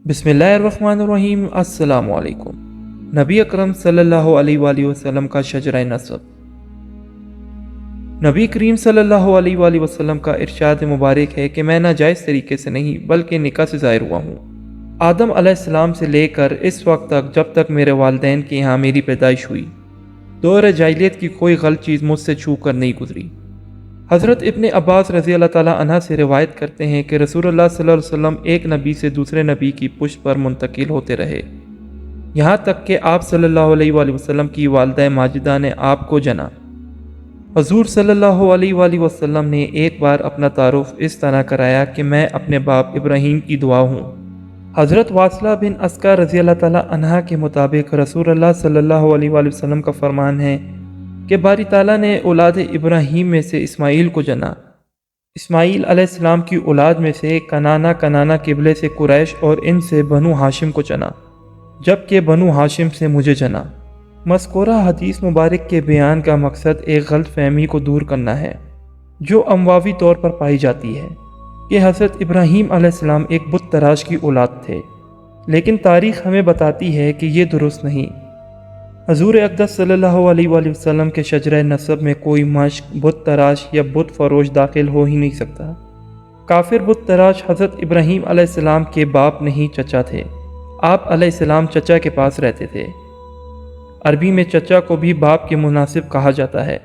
بسم اللہ الرحمن الرحیم۔ السلام علیکم۔ نبی اکرم صلی اللہ علیہ وآلہ وسلم کا شجرہ نسب۔ نبی کریم صلی اللہ علیہ وآلہ وسلم کا ارشاد مبارک ہے کہ میں ناجائز طریقے سے نہیں بلکہ نکاح سے ظاہر ہوا ہوں۔ آدم علیہ السلام سے لے کر اس وقت تک جب تک میرے والدین کے یہاں میری پیدائش ہوئی، دور جاہلیت کی کوئی غلط چیز مجھ سے چھو کر نہیں گزری۔ حضرت ابن عباس رضی اللہ تعالیٰ عنہ سے روایت کرتے ہیں کہ رسول اللہ صلی اللہ علیہ وسلم ایک نبی سے دوسرے نبی کی پشت پر منتقل ہوتے رہے، یہاں تک کہ آپ صلی اللہ علیہ وآلہ وسلم کی والدہ ماجدہ نے آپ کو جنا۔ حضور صلی اللہ علیہ وآلہ وسلم نے ایک بار اپنا تعارف اس طرح کرایا کہ میں اپنے باپ ابراہیم کی دعا ہوں۔ حضرت واصلہ بن اسقع رضی اللہ تعالیٰ عنہ کے مطابق رسول اللہ صلی اللہ علیہ وآلہ وسلم کا فرمان ہے کہ باری تعالیٰ نے اولاد ابراہیم میں سے اسماعیل کو جنا۔ اسماعیل علیہ السلام کی اولاد میں سے کنانہ قبلے سے قریش اور ان سے بنو ہاشم کو چنا، جبکہ بنو ہاشم سے مجھے جنا۔ مذکورہ حدیث مبارک کے بیان کا مقصد ایک غلط فہمی کو دور کرنا ہے جو امواوی طور پر پائی جاتی ہے کہ حضرت ابراہیم علیہ السلام ایک بت تراش کی اولاد تھے، لیکن تاریخ ہمیں بتاتی ہے کہ یہ درست نہیں۔ حضور اقدس صلی اللہ علیہ وآلہ وسلم کے شجرہ نسب میں کوئی مشق، بت تراش یا بت فروش داخل ہو ہی نہیں سکتا۔ کافر بت تراش حضرت ابراہیم علیہ السلام کے باپ نہیں چچا تھے۔ آپ علیہ السلام چچا کے پاس رہتے تھے۔ عربی میں چچا کو بھی باپ کے مناسب کہا جاتا ہے۔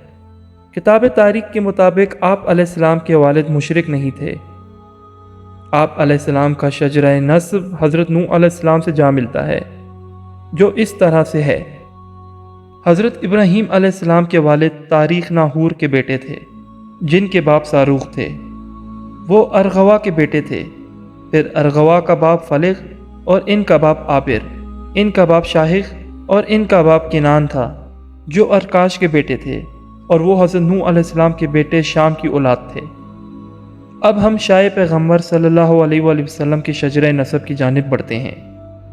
کتاب تاریخ کے مطابق آپ علیہ السلام کے والد مشرک نہیں تھے۔ آپ علیہ السلام کا شجرہ نسب حضرت نوح علیہ السلام سے جا ملتا ہے، جو اس طرح سے ہے۔ حضرت ابراہیم علیہ السلام کے والد تاریخ ناہور کے بیٹے تھے، جن کے باپ صاروخ تھے۔ وہ ارغوا کے بیٹے تھے، پھر ارغوا کا باپ فلق اور ان کا باپ عابر، ان کا باپ شاہق اور ان کا باپ کنان تھا، جو ارکاش کے بیٹے تھے، اور وہ حضرت نوح علیہ السلام کے بیٹے شام کی اولاد تھے۔ اب ہم شائع پیغمبر صلی اللہ علیہ وآلہ وسلم کے شجرہ نسب کی جانب بڑھتے ہیں۔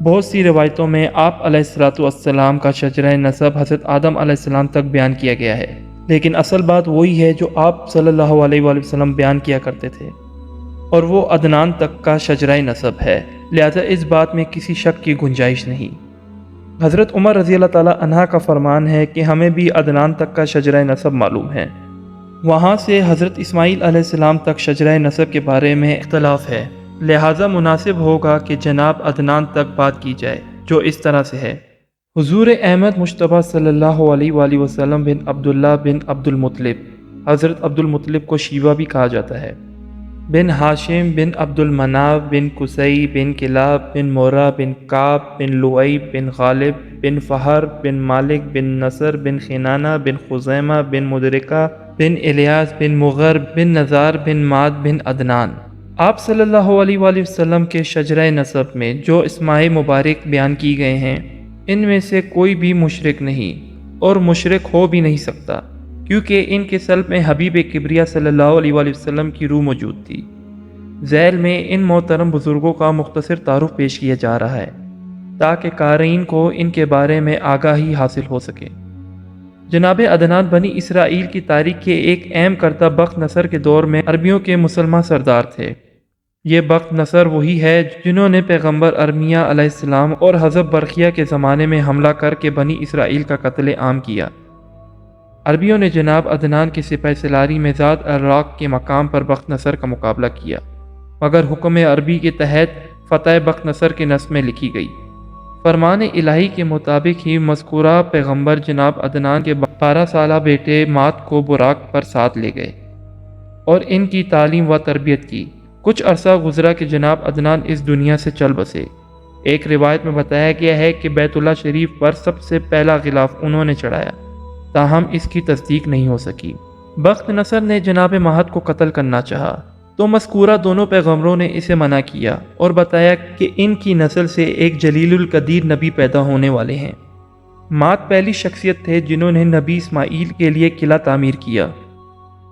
بہت سی روایتوں میں آپ علیہ السلام کا شجرہ نسب حضرت آدم علیہ السلام تک بیان کیا گیا ہے، لیکن اصل بات وہی ہے جو آپ صلی اللہ علیہ وآلہ وسلم بیان کیا کرتے تھے، اور وہ عدنان تک کا شجرہ نسب ہے، لہذا اس بات میں کسی شک کی گنجائش نہیں۔ حضرت عمر رضی اللہ تعالیٰ عنہ کا فرمان ہے کہ ہمیں بھی عدنان تک کا شجرہ نسب معلوم ہے، وہاں سے حضرت اسماعیل علیہ السلام تک شجرہ نسب کے بارے میں اختلاف ہے، لہٰذا مناسب ہوگا کہ جناب عدنان تک بات کی جائے، جو اس طرح سے ہے۔ حضور احمد مجتبیٰ صلی اللہ علیہ وآلہ وسلم بن عبداللہ بن عبد المطلب، حضرت عبد المطلب کو شیبہ بھی کہا جاتا ہے، بن ہاشم بن عبد المناف بن قصی بن کلاب بن مرہ بن کعب بن لؤی بن غالب بن فہر بن مالک بن نصر بن خنانہ بن خزیمہ بن مدرکہ بن الیاس بن مغر بن نزار بن ماد بن عدنان۔ آپ صلی اللہ علیہ وآلہ وسلم کے شجرہ نسب میں جو اسماء مبارک بیان کی گئے ہیں، ان میں سے کوئی بھی مشرک نہیں اور مشرک ہو بھی نہیں سکتا، کیونکہ ان کے صلب میں حبیب کبریہ صلی اللہ علیہ وآلہ وسلم کی روح موجود تھی۔ ذیل میں ان محترم بزرگوں کا مختصر تعارف پیش کیا جا رہا ہے تاکہ قارئین کو ان کے بارے میں آگاہی حاصل ہو سکے۔ جناب عدنان بنی اسرائیل کی تاریخ کے ایک اہم کردہ بخت نصر کے دور میں عربیوں کے مسلمان سردار تھے۔ یہ بخت نصر وہی ہے جنہوں نے پیغمبر ارمیہ علیہ السلام اور حضرت برقیہ کے زمانے میں حملہ کر کے بنی اسرائیل کا قتل عام کیا۔ عربیوں نے جناب عدنان کے سپہ سالاری میں ذات الراق کے مقام پر بخت نصر کا مقابلہ کیا، مگر حکم عربی کے تحت فتح بخت نصر کے نص میں لکھی گئی۔ فرمان الہی کے مطابق ہی مذکورہ پیغمبر جناب عدنان کے 12 سالہ بیٹے مات کو براق پر ساتھ لے گئے اور ان کی تعلیم و تربیت کی۔ کچھ عرصہ گزرا کہ جناب عدنان اس دنیا سے چل بسے۔ ایک روایت میں بتایا گیا ہے کہ بیت اللہ شریف پر سب سے پہلا غلاف انہوں نے چڑھایا، تاہم اس کی تصدیق نہیں ہو سکی۔ بخت نصر نے جناب مہد کو قتل کرنا چاہا تو مذکورہ دونوں پیغمبروں نے اسے منع کیا اور بتایا کہ ان کی نسل سے ایک جلیل القدیر نبی پیدا ہونے والے ہیں۔ مات پہلی شخصیت تھے جنہوں نے نبی اسماعیل کے لیے قلعہ تعمیر کیا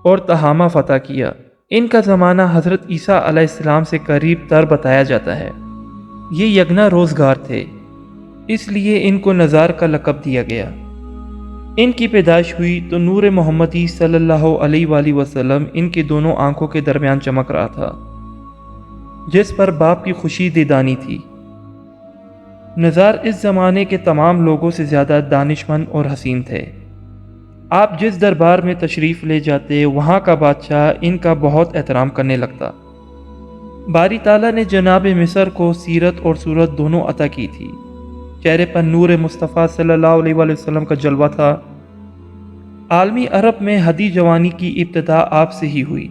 اور تہامہ فتح کیا۔ ان کا زمانہ حضرت عیسیٰ علیہ السلام سے قریب تر بتایا جاتا ہے۔ یہ یگنا روزگار تھے، اس لیے ان کو نزار کا لقب دیا گیا۔ ان کی پیدائش ہوئی تو نور محمدی صلی اللہ علیہ وآلہ وسلم ان کی دونوں آنکھوں کے درمیان چمک رہا تھا، جس پر باپ کی خوشی دیدانی تھی۔ نزار اس زمانے کے تمام لوگوں سے زیادہ دانشمند اور حسین تھے۔ آپ جس دربار میں تشریف لے جاتے وہاں کا بادشاہ ان کا بہت احترام کرنے لگتا۔ باری تعالیٰ نے جناب مصر کو سیرت اور صورت دونوں عطا کی تھی۔ چہرے پر نور مصطفیٰ صلی اللہ علیہ وآلہ وسلم کا جلوہ تھا۔ عالمی عرب میں ہدی جوانی کی ابتدا آپ سے ہی ہوئی۔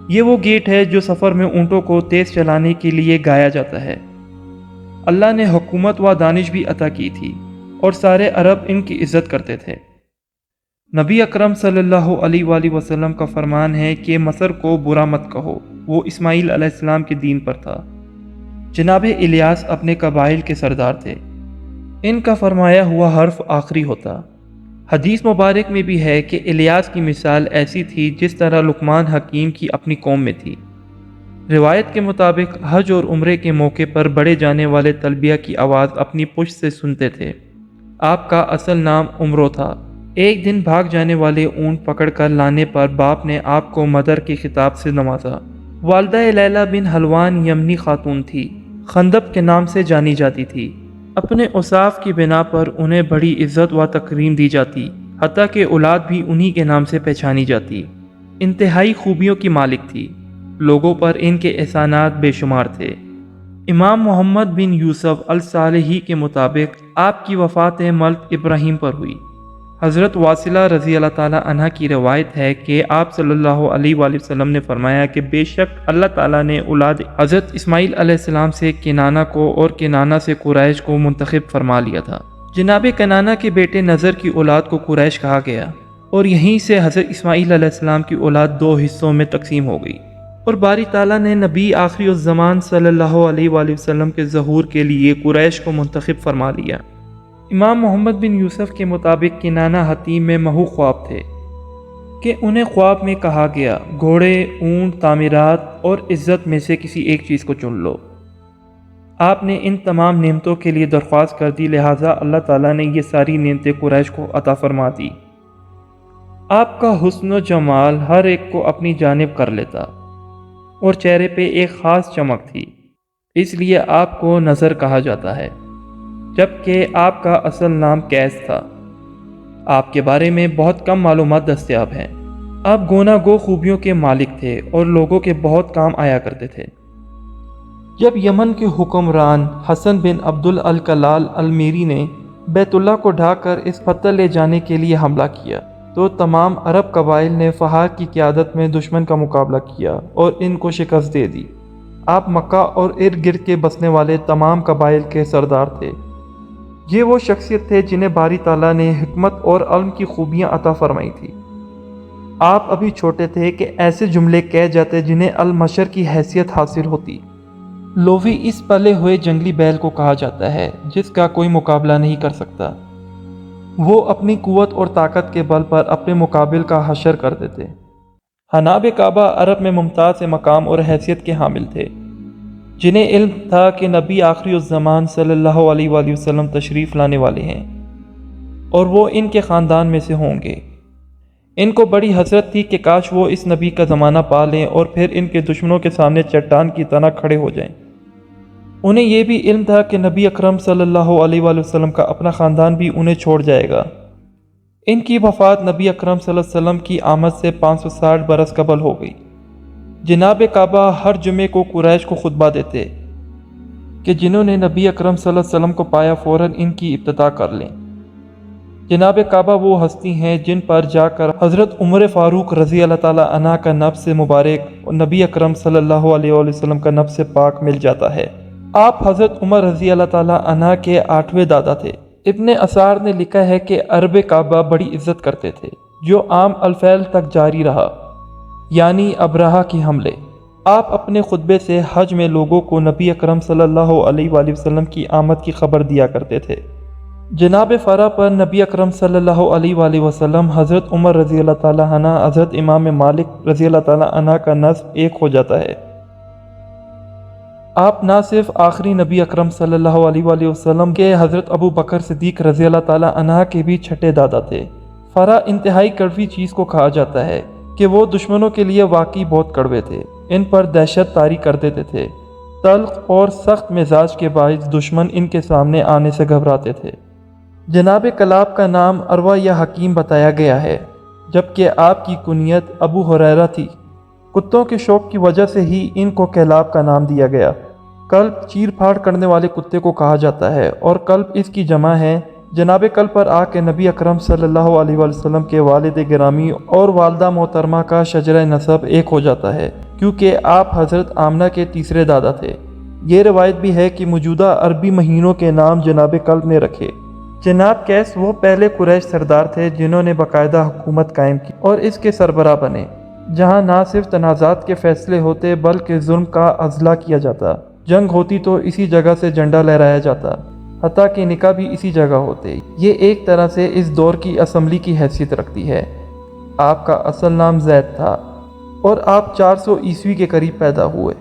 یہ وہ گیت ہے جو سفر میں اونٹوں کو تیز چلانے کے لیے گایا جاتا ہے۔ اللہ نے حکومت و دانش بھی عطا کی تھی اور سارے عرب ان کی عزت کرتے تھے۔ نبی اکرم صلی اللہ علیہ وآلہ وسلم کا فرمان ہے کہ مصر کو برا مت کہو، وہ اسماعیل علیہ السلام کے دین پر تھا۔ جناب الیاس اپنے قبائل کے سردار تھے۔ ان کا فرمایا ہوا حرف آخری ہوتا۔ حدیث مبارک میں بھی ہے کہ الیاس کی مثال ایسی تھی جس طرح لقمان حکیم کی اپنی قوم میں تھی۔ روایت کے مطابق حج اور عمرے کے موقع پر بڑے جانے والے تلبیہ کی آواز اپنی پشت سے سنتے تھے۔ آپ کا اصل نام عمرو تھا۔ ایک دن بھاگ جانے والے اونٹ پکڑ کر لانے پر باپ نے آپ کو مدر کے خطاب سے نوازا۔ والدہ لیلہ بن حلوان یمنی خاتون تھی، خندب کے نام سے جانی جاتی تھی۔ اپنے اوصاف کی بنا پر انہیں بڑی عزت و تکریم دی جاتی، حتیٰ کہ اولاد بھی انہی کے نام سے پہچانی جاتی۔ انتہائی خوبیوں کی مالک تھی، لوگوں پر ان کے احسانات بے شمار تھے۔ امام محمد بن یوسف الصالحی کے مطابق آپ کی وفات ملک ابراہیم پر ہوئی۔ حضرت واصلہ رضی اللہ تعالیٰ عنہ کی روایت ہے کہ آپ صلی اللہ علیہ وآلہ وسلم نے فرمایا کہ بے شک اللہ تعالیٰ نے اولاد حضرت اسماعیل علیہ السلام سے کنانہ کو اور کنانہ سے قریش کو منتخب فرما لیا تھا۔ جناب کنانہ کے بیٹے نظر کی اولاد کو قریش کہا گیا اور یہیں سے حضرت اسماعیل علیہ السلام کی اولاد دو حصوں میں تقسیم ہو گئی، اور باری تعالیٰ نے نبی آخری الزمان صلی اللہ علیہ وآلہ وسلم کے ظہور کے لیے قریش کو منتخب فرما لیا۔ امام محمد بن یوسف کے مطابق کنانہ حتیم میں محو خواب تھے کہ انہیں خواب میں کہا گیا گھوڑے، اونٹ، تعمیرات اور عزت میں سے کسی ایک چیز کو چن لو۔ آپ نے ان تمام نعمتوں کے لیے درخواست کر دی، لہٰذا اللہ تعالیٰ نے یہ ساری نعمتیں قریش کو عطا فرما دی۔ آپ کا حسن و جمال ہر ایک کو اپنی جانب کر لیتا اور چہرے پہ ایک خاص چمک تھی، اس لیے آپ کو نظر کہا جاتا ہے، جبکہ آپ کا اصل نام قیس تھا۔ آپ کے بارے میں بہت کم معلومات دستیاب ہیں۔ آپ گونا گو خوبیوں کے مالک تھے اور لوگوں کے بہت کام آیا کرتے تھے۔ جب یمن کے حکمران حسن بن عبد الکلال المیری نے بیت اللہ کو ڈھا کر اس پتھر لے جانے کے لیے حملہ کیا تو تمام عرب قبائل نے فہد کی قیادت میں دشمن کا مقابلہ کیا اور ان کو شکست دے دی۔ آپ مکہ اور ارد گرد کے بسنے والے تمام قبائل کے سردار تھے۔ یہ وہ شخصیت تھے جنہیں باری تعالیٰ نے حکمت اور علم کی خوبیاں عطا فرمائی تھی۔ آپ ابھی چھوٹے تھے کہ ایسے جملے کہہ جاتے جنہیں المشر کی حیثیت حاصل ہوتی۔ لووی اس پلے ہوئے جنگلی بیل کو کہا جاتا ہے جس کا کوئی مقابلہ نہیں کر سکتا۔ وہ اپنی قوت اور طاقت کے بل پر اپنے مقابل کا حشر کرتے تھے۔ حناب کعبہ عرب میں ممتاز مقام اور حیثیت کے حامل تھے، جنہیں علم تھا کہ نبی آخری الزمان صلی اللہ علیہ وآلہ وسلم تشریف لانے والے ہیں اور وہ ان کے خاندان میں سے ہوں گے۔ ان کو بڑی حسرت تھی کہ کاش وہ اس نبی کا زمانہ پا لیں اور پھر ان کے دشمنوں کے سامنے چٹان کی طرح کھڑے ہو جائیں۔ انہیں یہ بھی علم تھا کہ نبی اکرم صلی اللہ علیہ وآلہ وسلم کا اپنا خاندان بھی انہیں چھوڑ جائے گا۔ ان کی وفات نبی اکرم صلی اللہ علیہ وسلم کی آمد سے 560 برس قبل ہو گئی۔ جناب کعبہ ہر جمعے کو قریش کو خطبہ دیتے کہ جنہوں نے نبی اکرم صلی اللہ علیہ وسلم کو پایا فوراً ان کی ابتدا کر لیں۔ جناب کعبہ وہ ہستی ہیں جن پر جا کر حضرت عمر فاروق رضی اللہ تعالیٰ عنہ کا نفس مبارک اور نبی اکرم صلی اللہ علیہ وآلہ وسلم کا نفس پاک مل جاتا ہے۔ آپ حضرت عمر رضی اللہ تعالیٰ عنہ کے 8ویں دادا تھے۔ ابن اسار نے لکھا ہے کہ عرب کعبہ بڑی عزت کرتے تھے، جو عام الفیل تک جاری رہا، یعنی ابرہہ کی حملے۔ آپ اپنے خطبے سے حج میں لوگوں کو نبی اکرم صلی اللہ علیہ وآلہ وسلم کی آمد کی خبر دیا کرتے تھے۔ جناب فرا پر نبی اکرم صلی اللہ علیہ وآلہ وسلم، حضرت عمر رضی اللہ تعالیٰ عنہ، حضرت امام مالک رضی اللہ تعالیٰ عنہ کا نسب ایک ہو جاتا ہے۔ آپ نہ صرف آخری نبی اکرم صلی اللہ علیہ وآلہ وسلم کے حضرت ابو بکر صدیق رضی اللہ تعالیٰ عنہ کے بھی چھٹے دادا تھے۔ فرا انتہائی کڑوی چیز کو کہا جاتا ہے کہ وہ دشمنوں کے لیے واقعی بہت کڑوے تھے، ان پر دہشت طاری کر دیتے تھے۔ تلخ اور سخت مزاج کے باعث دشمن ان کے سامنے آنے سے گھبراتے تھے۔ جناب کلاب کا نام عروہ یا حکیم بتایا گیا ہے، جبکہ آپ کی کنیت ابو ہریرہ تھی۔ کتوں کے شوق کی وجہ سے ہی ان کو کلاب کا نام دیا گیا۔ کلب چیر پھاڑ کرنے والے کتے کو کہا جاتا ہے، اور کلب اس کی جمع ہے۔ جناب کلب پر آ کے نبی اکرم صلی اللہ علیہ وسلم کے والد گرامی اور والدہ محترمہ کا شجرہ نسب ایک ہو جاتا ہے، کیونکہ آپ حضرت آمنہ کے تیسرے دادا تھے۔ یہ روایت بھی ہے کہ موجودہ عربی مہینوں کے نام جناب کلب نے رکھے۔ جناب قیس وہ پہلے قریش سردار تھے جنہوں نے باقاعدہ حکومت قائم کی اور اس کے سربراہ بنے، جہاں نہ صرف تنازعات کے فیصلے ہوتے بلکہ ظلم کا ازالہ کیا جاتا۔ جنگ ہوتی تو اسی جگہ سے جھنڈا لہرایا جاتا، حتیٰ کہ نکاح بھی اسی جگہ ہوتے۔ یہ ایک طرح سے اس دور کی اسمبلی کی حیثیت رکھتی ہے۔ آپ کا اصل نام زید تھا اور آپ 400 عیسوی کے قریب پیدا ہوئے،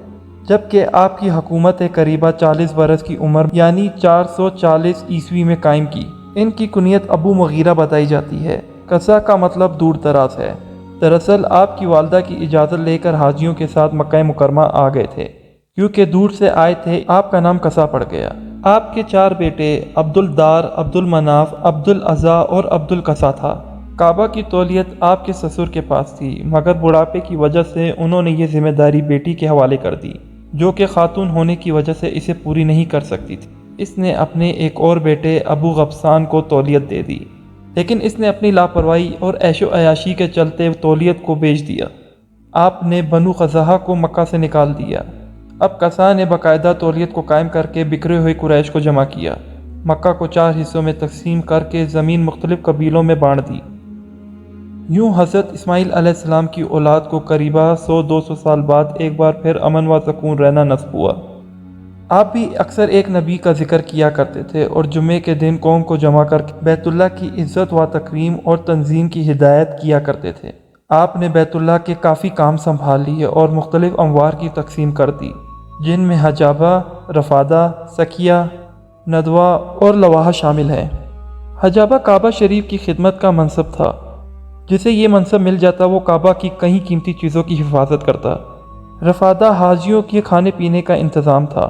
جبکہ آپ کی حکومت قریبا 40 برس کی عمر یعنی 440 عیسوی میں قائم کی۔ ان کی کنیت ابو مغیرہ بتائی جاتی ہے۔ قصا کا مطلب دور دراز ہے۔ دراصل آپ کی والدہ کی اجازت لے کر حاجیوں کے ساتھ مکہ مکرمہ آ گئے تھے، کیونکہ دور سے آئے تھے۔ آپ کا نام قصا پڑ گیا۔ آپ کے 4 بیٹے عبد الدار، عبد المناف، عبد العزا اور عبد القصا تھا۔ کعبہ کی تولیت آپ کے سسر کے پاس تھی، مگر بڑھاپے کی وجہ سے انہوں نے یہ ذمہ داری بیٹی کے حوالے کر دی، جو کہ خاتون ہونے کی وجہ سے اسے پوری نہیں کر سکتی تھی۔ اس نے اپنے ایک اور بیٹے ابو غفصان کو تولیت دے دی، لیکن اس نے اپنی لاپرواہی اور عیش و عیاشی کے چلتے تولیت کو بیچ دیا۔ آپ نے بنو قزحہ کو مکہ سے نکال دیا۔ اب قصا نے باقاعدہ تولیت کو قائم کر کے بکھرے ہوئے قریش کو جمع کیا، مکہ کو 4 حصوں میں تقسیم کر کے زمین مختلف قبیلوں میں بانٹ دی۔ یوں حضرت اسماعیل علیہ السلام کی اولاد کو قریبا 100-200 سال بعد ایک بار پھر امن و سکون رہنا نصیب ہوا۔ آپ بھی اکثر ایک نبی کا ذکر کیا کرتے تھے اور جمعے کے دن قوم کو جمع کر کے بیت اللہ کی عزت و تکریم اور تنظیم کی ہدایت کیا کرتے تھے۔ آپ نے بیت اللہ کے کافی کام سنبھال لیے اور مختلف اموار کی تقسیم کر دی، جن میں حجابہ، رفادہ، سکیہ، ندوہ اور لواحہ شامل ہیں۔ حجابہ کعبہ شریف کی خدمت کا منصب تھا۔ جسے یہ منصب مل جاتا وہ کعبہ کی کئی قیمتی چیزوں کی حفاظت کرتا۔ رفادہ حاجیوں کے کھانے پینے کا انتظام تھا،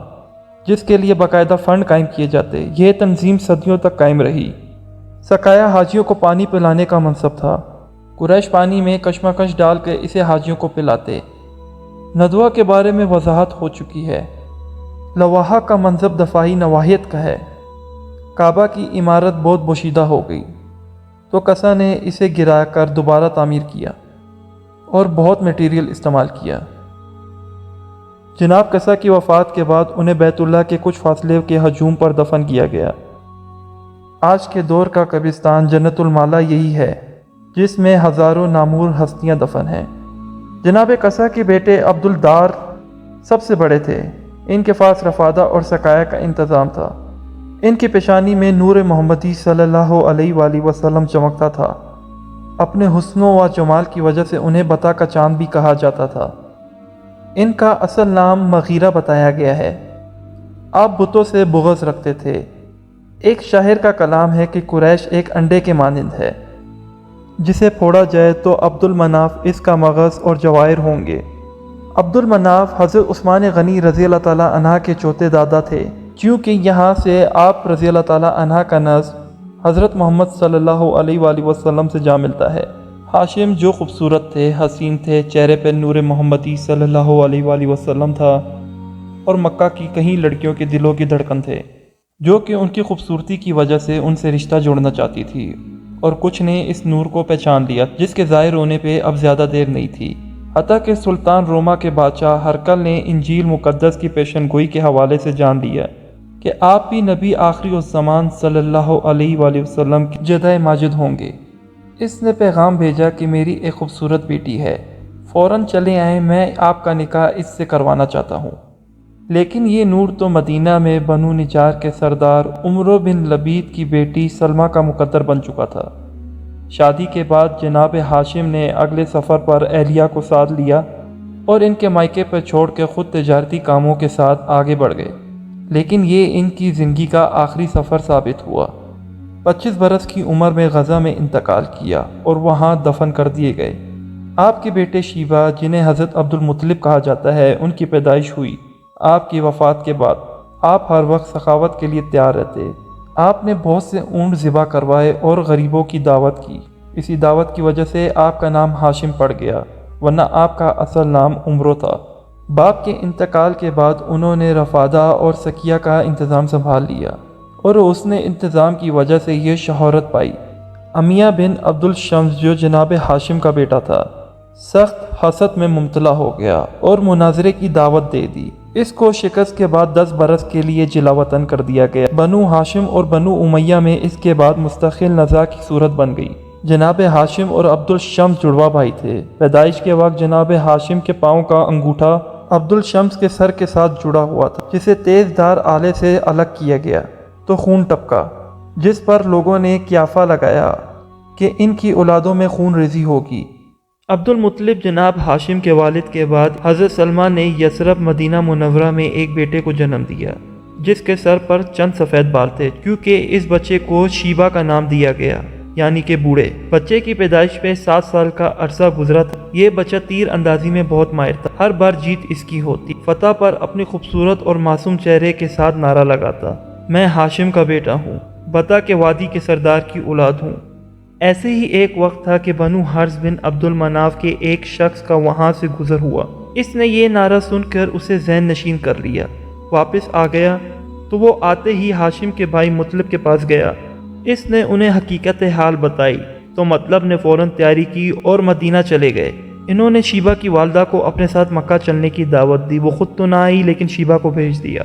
جس کے لیے باقاعدہ فنڈ قائم کیے جاتے۔ یہ تنظیم صدیوں تک قائم رہی۔ سقایا حاجیوں کو پانی پلانے کا منصب تھا۔ قریش پانی میں کشمکش ڈال کے اسے حاجیوں کو پلاتے۔ ندوہ کے بارے میں وضاحت ہو چکی ہے۔ لواحہ کا منصب دفاعی نواحیت کا ہے۔ کعبہ کی عمارت بہت بوشیدہ ہو گئی تو قصا نے اسے گرا کر دوبارہ تعمیر کیا اور بہت میٹیریل استعمال کیا۔ جناب قصا کی وفات کے بعد انہیں بیت اللہ کے کچھ فاصلے کے ہجوم پر دفن کیا گیا۔ آج کے دور کا قبرستان جنت المالا یہی ہے، جس میں ہزاروں نامور ہستیاں دفن ہیں۔ جناب قصا کے بیٹے عبد الدار سب سے بڑے تھے۔ ان کے پاس رفادہ اور سقایا کا انتظام تھا۔ ان کی پیشانی میں نور محمدی صلی اللہ علیہ وآلہ وسلم چمکتا تھا۔ اپنے حسن و جمال کی وجہ سے انہیں بتا کا چاند بھی کہا جاتا تھا۔ ان کا اصل نام مغیرہ بتایا گیا ہے۔ آپ بتوں سے بغض رکھتے تھے۔ ایک شاعر کا کلام ہے کہ قریش ایک انڈے کے مانند ہے، جسے پھوڑا جائے تو عبد المناف اس کا مغز اور جواہر ہوں گے۔ عبد المناف حضرت عثمان غنی رضی اللہ تعالیٰ عنہ کے چوتھے دادا تھے، کیونکہ یہاں سے آپ رضی اللہ تعالیٰ عنہ کا نسب حضرت محمد صلی اللہ علیہ وآلہ وسلم سے جا ملتا ہے۔ ہاشم جو خوبصورت تھے، حسین تھے، چہرے پہ نور محمدی صلی اللہ علیہ وآلہ وسلم تھا، اور مکہ کی کئی لڑکیوں کے دلوں کی دھڑکن تھے، جو کہ ان کی خوبصورتی کی وجہ سے ان سے رشتہ جوڑنا چاہتی تھی، اور کچھ نے اس نور کو پہچان لیا جس کے ظاہر ہونے پہ اب زیادہ دیر نہیں تھی۔ حتیٰ کہ سلطان روما کے بادشاہ ہرقل نے انجیل مقدس کی پیشن گوئی کے حوالے سے جان لیا کہ آپ بھی نبی آخری الزمان صلی اللہ علیہ وآلہ وسلم کی جدہ ماجد ہوں گے۔ اس نے پیغام بھیجا کہ میری ایک خوبصورت بیٹی ہے، فوراً چلے آئیں، میں آپ کا نکاح اس سے کروانا چاہتا ہوں۔ لیکن یہ نور تو مدینہ میں بنو نجار کے سردار عمرو بن لبید کی بیٹی سلمہ کا مقدر بن چکا تھا۔ شادی کے بعد جناب ہاشم نے اگلے سفر پر اہلیہ کو ساتھ لیا اور ان کے مائکے پر چھوڑ کے خود تجارتی کاموں کے ساتھ آگے بڑھ گئے، لیکن یہ ان کی زندگی کا آخری سفر ثابت ہوا۔ 25 برس کی عمر میں غزہ میں انتقال کیا اور وہاں دفن کر دیے گئے۔ آپ کے بیٹے شیبہ، جنہیں حضرت عبد المطلب کہا جاتا ہے، ان کی پیدائش ہوئی۔ آپ کی وفات کے بعد آپ ہر وقت سخاوت کے لیے تیار رہتے۔ آپ نے بہت سے اونٹ ذبح کروائے اور غریبوں کی دعوت کی۔ اسی دعوت کی وجہ سے آپ کا نام ہاشم پڑ گیا، ورنہ آپ کا اصل نام عمرو تھا۔ باپ کے انتقال کے بعد انہوں نے رفادہ اور سکیہ کا انتظام سنبھال لیا، اور اس نے انتظام کی وجہ سے یہ شہرت پائی۔ امیہ بن عبد الشمس جو جناب ہاشم کا بیٹا تھا، سخت حسد میں مبتلا ہو گیا اور مناظرے کی دعوت دے دی۔ اس کو شکست کے بعد 10 برس کے لیے جلا وطن کر دیا گیا۔ بنو ہاشم اور بنو امیہ میں اس کے بعد مستقل نزاع کی صورت بن گئی۔ جناب ہاشم اور عبد الشمس جڑواں بھائی تھے۔ پیدائش کے وقت جناب ہاشم کے پاؤں کا انگوٹھا عبد الشمس کے سر کے ساتھ جڑا ہوا تھا، جسے تیز دھار آلے سے الگ کیا گیا تو خون ٹپکا، جس پر لوگوں نے قیافہ لگایا کہ ان کی اولادوں میں خون ریزی ہوگی۔ عبد المطلب جناب ہاشم کے والد کے بعد حضرت سلمہ نے یثرب مدینہ منورہ میں ایک بیٹے کو جنم دیا، جس کے سر پر چند سفید بال تھے، کیونکہ اس بچے کو شیبہ کا نام دیا گیا، یعنی کہ بوڑھے۔ بچے کی پیدائش پہ 7 سال کا عرصہ گزرا تھا۔ یہ بچہ تیر اندازی میں بہت ماہر تھا، ہر بار جیت اس کی ہوتی۔ فتح پر اپنی خوبصورت اور معصوم چہرے کے ساتھ نعرہ لگاتا، میں ہاشم کا بیٹا ہوں، بتا کے وادی کے سردار کی اولاد ہوں۔ ایسے ہی ایک وقت تھا کہ بنو حارث بن عبد المناف کے ایک شخص کا وہاں سے گزر ہوا۔ اس نے یہ نعرہ سن کر اسے ذہن نشین کر لیا۔ واپس آ گیا تو وہ آتے ہی ہاشم کے بھائی مطلب کے پاس گیا۔ اس نے انہیں حقیقت حال بتائی تو مطلب نے فوراً تیاری کی اور مدینہ چلے گئے۔ انہوں نے شیبہ کی والدہ کو اپنے ساتھ مکہ چلنے کی دعوت دی۔ وہ خود تو نہ آئی لیکن شیبہ کو بھیج دیا۔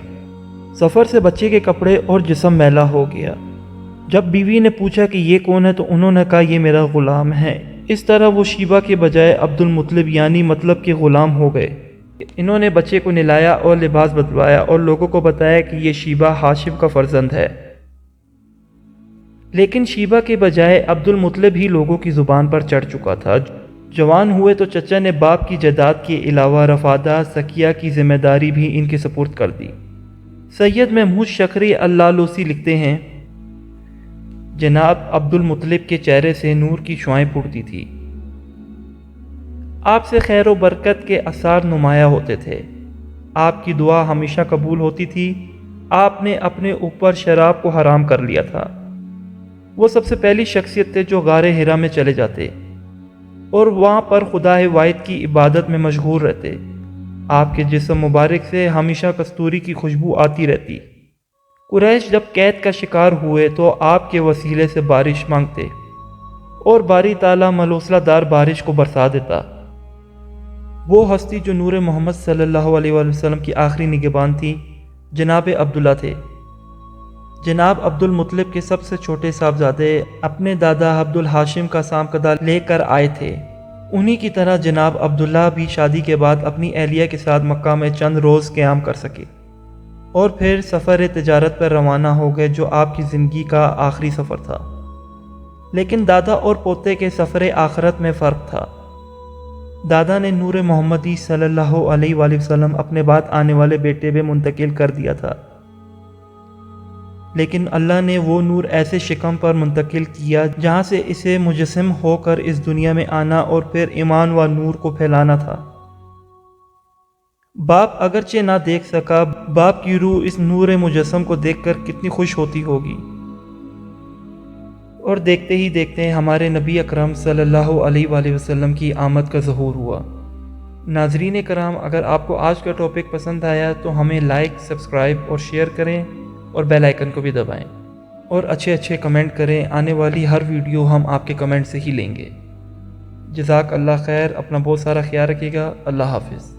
سفر سے بچے کے کپڑے اور جسم میلا ہو گیا۔ جب بیوی نے پوچھا کہ یہ کون ہے تو انہوں نے کہا یہ میرا غلام ہے۔ اس طرح وہ شیبہ کے بجائے عبد المطلب یعنی مطلب کے غلام ہو گئے۔ انہوں نے بچے کو نہلایا اور لباس بدلوایا اور لوگوں کو بتایا کہ یہ شیبہ ہاشم کا فرزند ہے۔ لیکن شیبہ کے بجائے عبد المطلب ہی لوگوں کی زبان پر چڑھ چکا تھا۔ جوان ہوئے تو چچا نے باپ کی جائیداد کے علاوہ رفادہ سکیہ کی ذمہ داری بھی ان کے سپرد کر دی۔ سید محمود شکری اللالوسی لکھتے ہیں، جناب عبد المطلب کے چہرے سے نور کی شعائیں پھوٹتی تھی۔ آپ سے خیر و برکت کے آثار نمایاں ہوتے تھے۔ آپ کی دعا ہمیشہ قبول ہوتی تھی۔ آپ نے اپنے اوپر شراب کو حرام کر لیا تھا۔ وہ سب سے پہلی شخصیت تھے جو غار حرا میں چلے جاتے اور وہاں پر خدا واحد کی عبادت میں مشغول رہتے۔ آپ کے جسم مبارک سے ہمیشہ کستوری کی خوشبو آتی رہتی۔ قریش جب قید کا شکار ہوئے تو آپ کے وسیلے سے بارش مانگتے اور باری تعالیٰ ملوثلہ دار بارش کو برسا دیتا۔ وہ ہستی جو نور محمد صلی اللہ علیہ وآلہ وسلم کی آخری نگہبان تھی جناب عبداللہ تھے۔ جناب عبد المطلب کے سب سے چھوٹے صاحبزادے اپنے دادا عبد الہاشم کا سامقدہ لے کر آئے تھے۔ انہی کی طرح جناب عبداللہ بھی شادی کے بعد اپنی اہلیہ کے ساتھ مکہ میں چند روز قیام کر سکے اور پھر سفر تجارت پر روانہ ہو گئے جو آپ کی زندگی کا آخری سفر تھا۔ لیکن دادا اور پوتے کے سفر آخرت میں فرق تھا۔ دادا نے نور محمدی صلی اللہ علیہ وآلہ وسلم اپنے بعد آنے والے بیٹے میں منتقل کر دیا تھا، لیکن اللہ نے وہ نور ایسے شکم پر منتقل کیا جہاں سے اسے مجسم ہو کر اس دنیا میں آنا اور پھر ایمان و نور کو پھیلانا تھا۔ باپ اگرچہ نہ دیکھ سکا، باپ کی روح اس نور مجسم کو دیکھ کر کتنی خوش ہوتی ہوگی۔ اور دیکھتے ہی دیکھتے ہمارے نبی اکرم صلی اللہ علیہ وآلہ وسلم کی آمد کا ظہور ہوا۔ ناظرین کرام، اگر آپ کو آج کا ٹاپک پسند آیا تو ہمیں لائک، سبسکرائب اور شیئر کریں اور بیل آئیکن کو بھی دبائیں اور اچھے کمنٹ کریں۔ آنے والی ہر ویڈیو ہم آپ کے کمنٹ سے ہی لیں گے۔ جزاک اللہ خیر، اپنا بہت سارا خیال رکھیے گا۔ اللہ حافظ۔